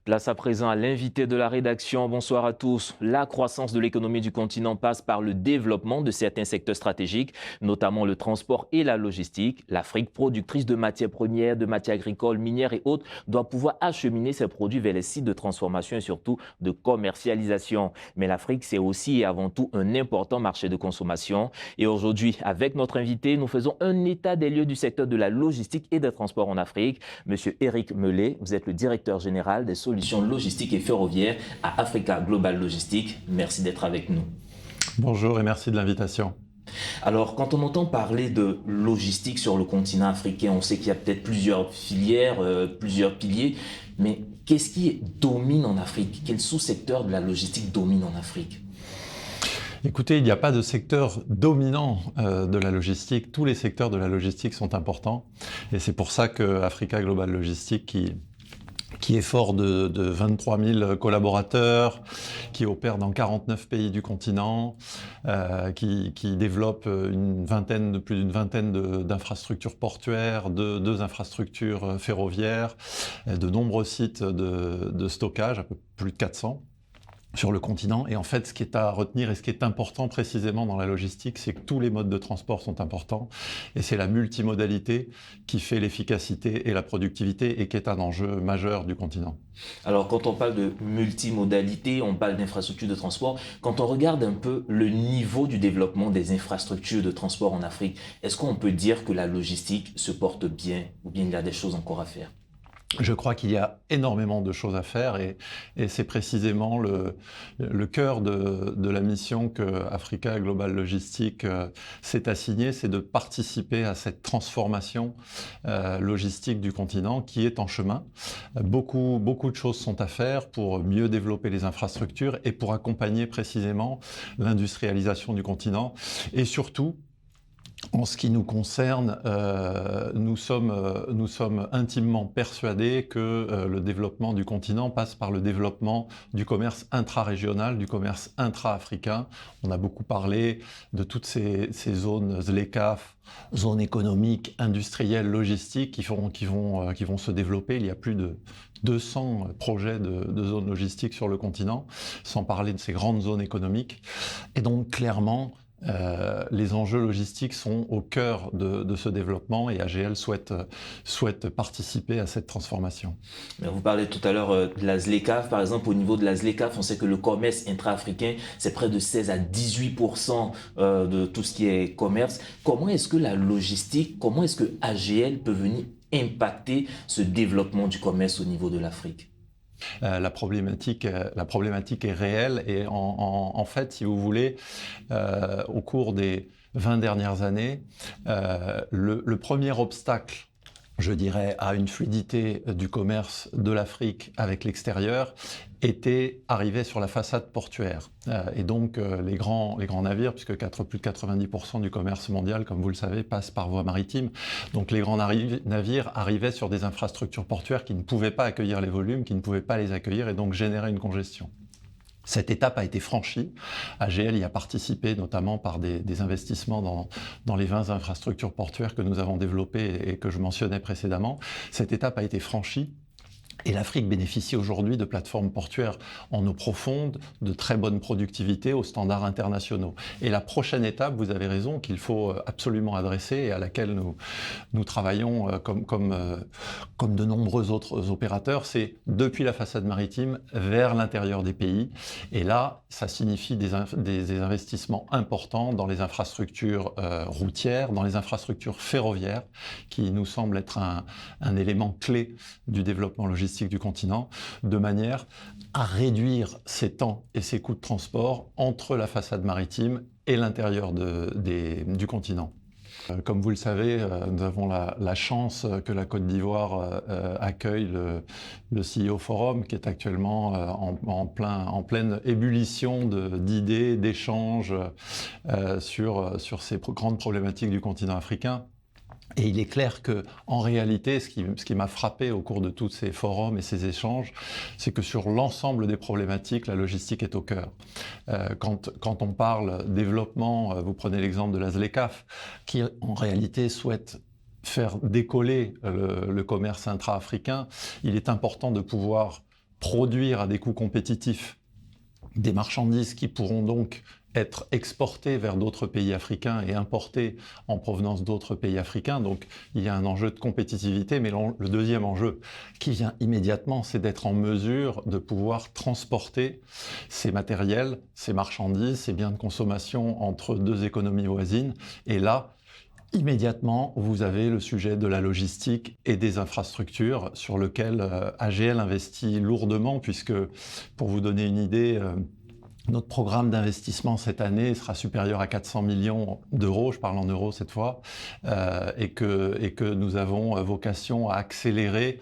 Place à présent à l'invité de la rédaction. Bonsoir à tous. La croissance de l'économie du continent passe par le développement de certains secteurs stratégiques, notamment le transport et la logistique. L'Afrique, productrice de matières premières, de matières agricoles, minières et autres, doit pouvoir acheminer ses produits vers les sites de transformation et surtout de commercialisation. Mais l'Afrique, c'est aussi et avant tout un important marché de consommation. Et aujourd'hui, avec notre invité, nous faisons un état des lieux du secteur de la logistique et des transports en Afrique. Monsieur Éric Mellet, vous êtes le directeur général des solutions logistiques et ferroviaires à Africa Global Logistics. Merci d'être avec nous. Bonjour et merci de l'invitation. Alors, quand on entend parler de logistique sur le continent africain, on sait qu'il y a peut-être plusieurs filières, plusieurs piliers, mais qu'est-ce qui domine en Afrique? Quel sous-secteur de la logistique domine en Afrique? Écoutez, il n'y a pas de secteur dominant de la logistique. Tous les secteurs de la logistique sont importants. Et c'est pour ça que Africa Global Logistics, qui est fort de 23 000 collaborateurs, qui opère dans 49 pays du continent, qui développe plus d'une vingtaine d'infrastructures portuaires, deux infrastructures ferroviaires, de nombreux sites de stockage, un peu plus de 400. Sur le continent. Et en fait, ce qui est à retenir et ce qui est important précisément dans la logistique, c'est que tous les modes de transport sont importants et c'est la multimodalité qui fait l'efficacité et la productivité et qui est un enjeu majeur du continent. Alors, quand on parle de multimodalité, on parle d'infrastructures de transport. Quand on regarde un peu le niveau du développement des infrastructures de transport en Afrique, est-ce qu'on peut dire que la logistique se porte bien ou bien il y a des choses encore à faire? Je crois qu'il y a énormément de choses à faire et c'est précisément le cœur de la mission que Africa Global Logistics s'est assignée, c'est de participer à cette transformation logistique du continent qui est en chemin. Beaucoup de choses sont à faire pour mieux développer les infrastructures et pour accompagner précisément l'industrialisation du continent et surtout, en ce qui nous concerne, nous sommes intimement persuadés que le développement du continent passe par le développement du commerce intra-régional, du commerce intra-africain. On a beaucoup parlé de toutes ces zones ZLECAf, zones économiques, industrielles, logistiques qui vont se développer. Il y a plus de 200 projets de zones logistiques sur le continent, sans parler de ces grandes zones économiques. Et donc clairement, les enjeux logistiques sont au cœur de ce développement et AGL souhaite participer à cette transformation. Vous parlez tout à l'heure de la ZLECAf. Par exemple, au niveau de la ZLECAf, on sait que le commerce intra-africain, c'est près de 16 à 18% de tout ce qui est commerce. Comment est-ce que la logistique, comment est-ce que AGL peut venir impacter ce développement du commerce au niveau de l'Afrique? La problématique est réelle et en fait, si vous voulez, au cours des 20 dernières années, le premier obstacle, je dirais, à une fluidité du commerce de l'Afrique avec l'extérieur était arrivé sur la façade portuaire. Et donc les grands navires, puisque plus de 90% du commerce mondial, comme vous le savez, passe par voie maritime. Donc les grands navires arrivaient sur des infrastructures portuaires qui ne pouvaient pas accueillir les volumes, qui ne pouvaient pas les accueillir et donc générer une congestion. Cette étape a été franchie. AGL y a participé notamment par des investissements dans les 20 infrastructures portuaires que nous avons développées et que je mentionnais précédemment. Cette étape a été franchie. Et l'Afrique bénéficie aujourd'hui de plateformes portuaires en eau profonde, de très bonne productivité aux standards internationaux. Et la prochaine étape, vous avez raison, qu'il faut absolument adresser et à laquelle nous travaillons comme de nombreux autres opérateurs, c'est depuis la façade maritime vers l'intérieur des pays. Et là, ça signifie des investissements importants dans les infrastructures routières, dans les infrastructures ferroviaires, qui nous semblent être un élément clé du développement logistique du continent, de manière à réduire ces temps et ces coûts de transport entre la façade maritime et l'intérieur du continent. Comme vous le savez, nous avons la chance que la Côte d'Ivoire accueille le CEO Forum, qui est actuellement en pleine ébullition d'idées, d'échanges sur ces grandes problématiques du continent africain. Et il est clair que, en réalité, ce qui m'a frappé au cours de tous ces forums et ces échanges, c'est que sur l'ensemble des problématiques, la logistique est au cœur. Quand on parle développement, vous prenez l'exemple de la ZLECAf, qui en réalité souhaite faire décoller le commerce intra-africain, il est important de pouvoir produire à des coûts compétitifs des marchandises qui pourront donc être exportées vers d'autres pays africains et importées en provenance d'autres pays africains. Donc il y a un enjeu de compétitivité, mais le deuxième enjeu qui vient immédiatement, c'est d'être en mesure de pouvoir transporter ces matériels, ces marchandises, ces biens de consommation entre deux économies voisines. Et là, immédiatement, vous avez le sujet de la logistique et des infrastructures sur lequel AGL investit lourdement, puisque, pour vous donner une idée, notre programme d'investissement cette année sera supérieur à 400 millions d'euros, je parle en euros cette fois, et que nous avons vocation à accélérer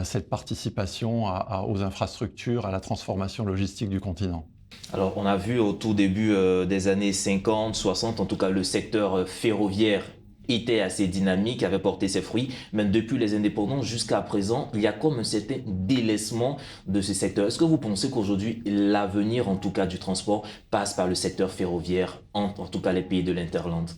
cette participation aux infrastructures, à la transformation logistique du continent. Alors, on a vu au tout début des années 50, 60, en tout cas, le secteur ferroviaire était assez dynamique, avait porté ses fruits, mais depuis les indépendances jusqu'à présent, il y a comme un certain délaissement de ce secteur. Est-ce que vous pensez qu'aujourd'hui, l'avenir, en tout cas, du transport passe par le secteur ferroviaire, en tout cas les pays de l'Interland?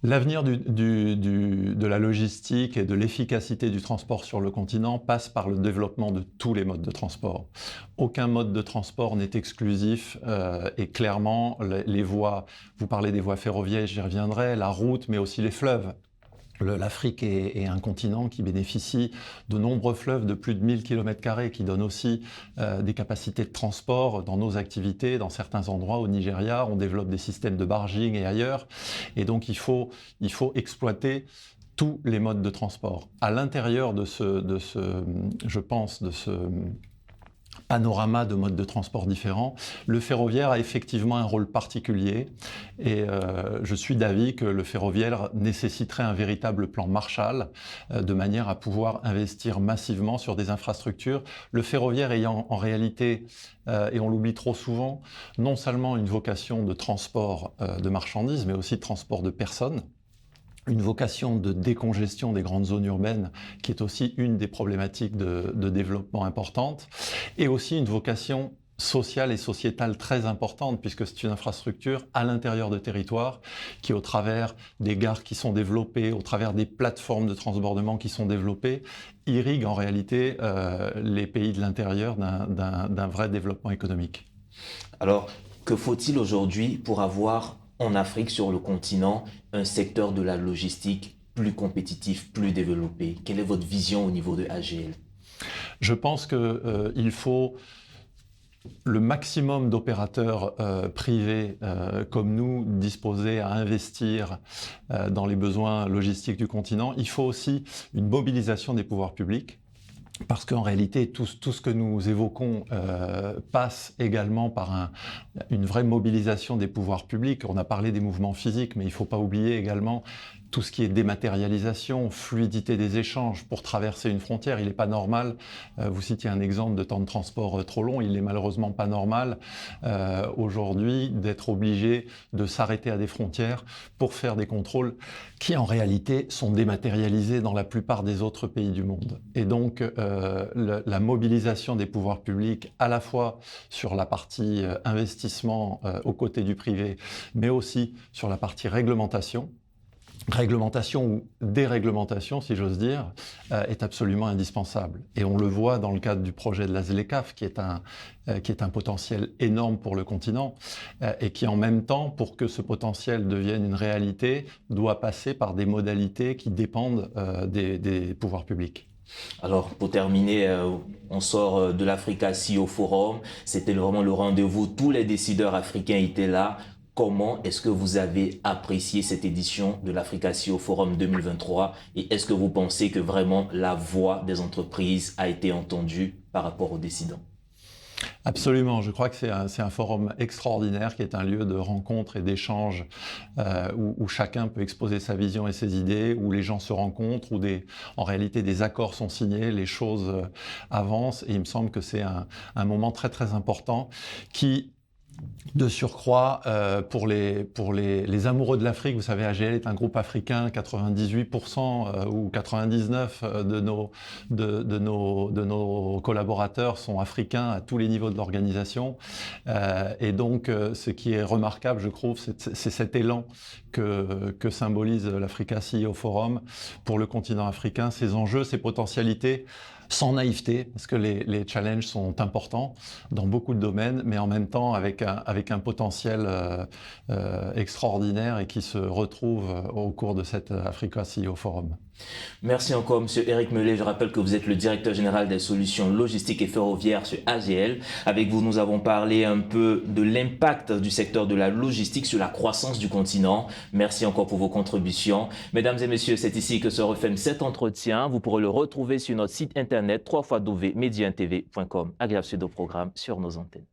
L'avenir de la logistique et de l'efficacité du transport sur le continent passe par le développement de tous les modes de transport. Aucun mode de transport n'est exclusif et clairement, les voies, vous parlez des voies ferroviaires, j'y reviendrai, la route, mais aussi les fleuves. L'Afrique est un continent qui bénéficie de nombreux fleuves de plus de 1000 km², qui donnent aussi des capacités de transport dans nos activités. Dans certains endroits, au Nigeria, on développe des systèmes de barging et ailleurs. Et donc, il faut exploiter tous les modes de transport. À l'intérieur de ce panorama de modes de transport différents, le ferroviaire a effectivement un rôle particulier et je suis d'avis que le ferroviaire nécessiterait un véritable plan Marshall de manière à pouvoir investir massivement sur des infrastructures. Le ferroviaire ayant en réalité, et on l'oublie trop souvent, non seulement une vocation de transport de marchandises, mais aussi de transport de personnes, une vocation de décongestion des grandes zones urbaines, qui est aussi une des problématiques de développement importantes, et aussi une vocation sociale et sociétale très importante, puisque c'est une infrastructure à l'intérieur de territoires qui, au travers des gares qui sont développées, au travers des plateformes de transbordement qui sont développées, irrigue en réalité les pays de l'intérieur d'un vrai développement économique. Alors, que faut-il aujourd'hui pour avoir en Afrique, sur le continent, un secteur de la logistique plus compétitif, plus développé? Quelle est votre vision au niveau de AGL? Je pense qu'il faut le maximum d'opérateurs privés comme nous disposés à investir dans les besoins logistiques du continent. Il faut aussi une mobilisation des pouvoirs publics. Parce qu'en réalité, tout ce que nous évoquons passe également par une vraie mobilisation des pouvoirs publics. On a parlé des mouvements physiques, mais il ne faut pas oublier également tout ce qui est dématérialisation, fluidité des échanges pour traverser une frontière. Il n'est pas normal, vous citiez un exemple de temps de transport trop long, il n'est malheureusement pas normal aujourd'hui d'être obligé de s'arrêter à des frontières pour faire des contrôles qui en réalité sont dématérialisés dans la plupart des autres pays du monde. Et donc la mobilisation des pouvoirs publics à la fois sur la partie investissement aux côtés du privé, mais aussi sur la partie réglementation ou déréglementation, si j'ose dire, est absolument indispensable. Et on le voit dans le cadre du projet de la ZLECAf, qui est un potentiel énorme pour le continent, et qui en même temps, pour que ce potentiel devienne une réalité, doit passer par des modalités qui dépendent des pouvoirs publics. Alors, pour terminer, on sort de l'Africa CEO Forum. C'était vraiment le rendez-vous. Tous les décideurs africains étaient là. Comment est-ce que vous avez apprécié cette édition de l'Africa CEO Forum 2023 et est-ce que vous pensez que vraiment la voix des entreprises a été entendue par rapport aux décidants? Absolument, je crois que c'est un forum extraordinaire qui est un lieu de rencontre et d'échange où chacun peut exposer sa vision et ses idées, où les gens se rencontrent, où en réalité des accords sont signés, les choses avancent et il me semble que c'est un moment très très important qui, de surcroît, pour les amoureux de l'Afrique, vous savez, AGL est un groupe africain, 98% ou 99% de nos collaborateurs sont africains à tous les niveaux de l'organisation. Et donc, ce qui est remarquable, je trouve, c'est cet élan que symbolise l'Africa CEO Forum pour le continent africain, ses enjeux, ses potentialités sans naïveté, parce que les challenges sont importants dans beaucoup de domaines, mais en même temps avec un potentiel extraordinaire et qui se retrouve au cours de cet Africa CEO Forum. Merci encore, Monsieur Éric Mellet. Je rappelle que vous êtes le directeur général des solutions logistiques et ferroviaires chez AGL. Avec vous, nous avons parlé un peu de l'impact du secteur de la logistique sur la croissance du continent. Merci encore pour vos contributions. Mesdames et messieurs, c'est ici que se referme cet entretien. Vous pourrez le retrouver sur notre site internet www.mediantv.com. Agréable suite au programme sur nos antennes.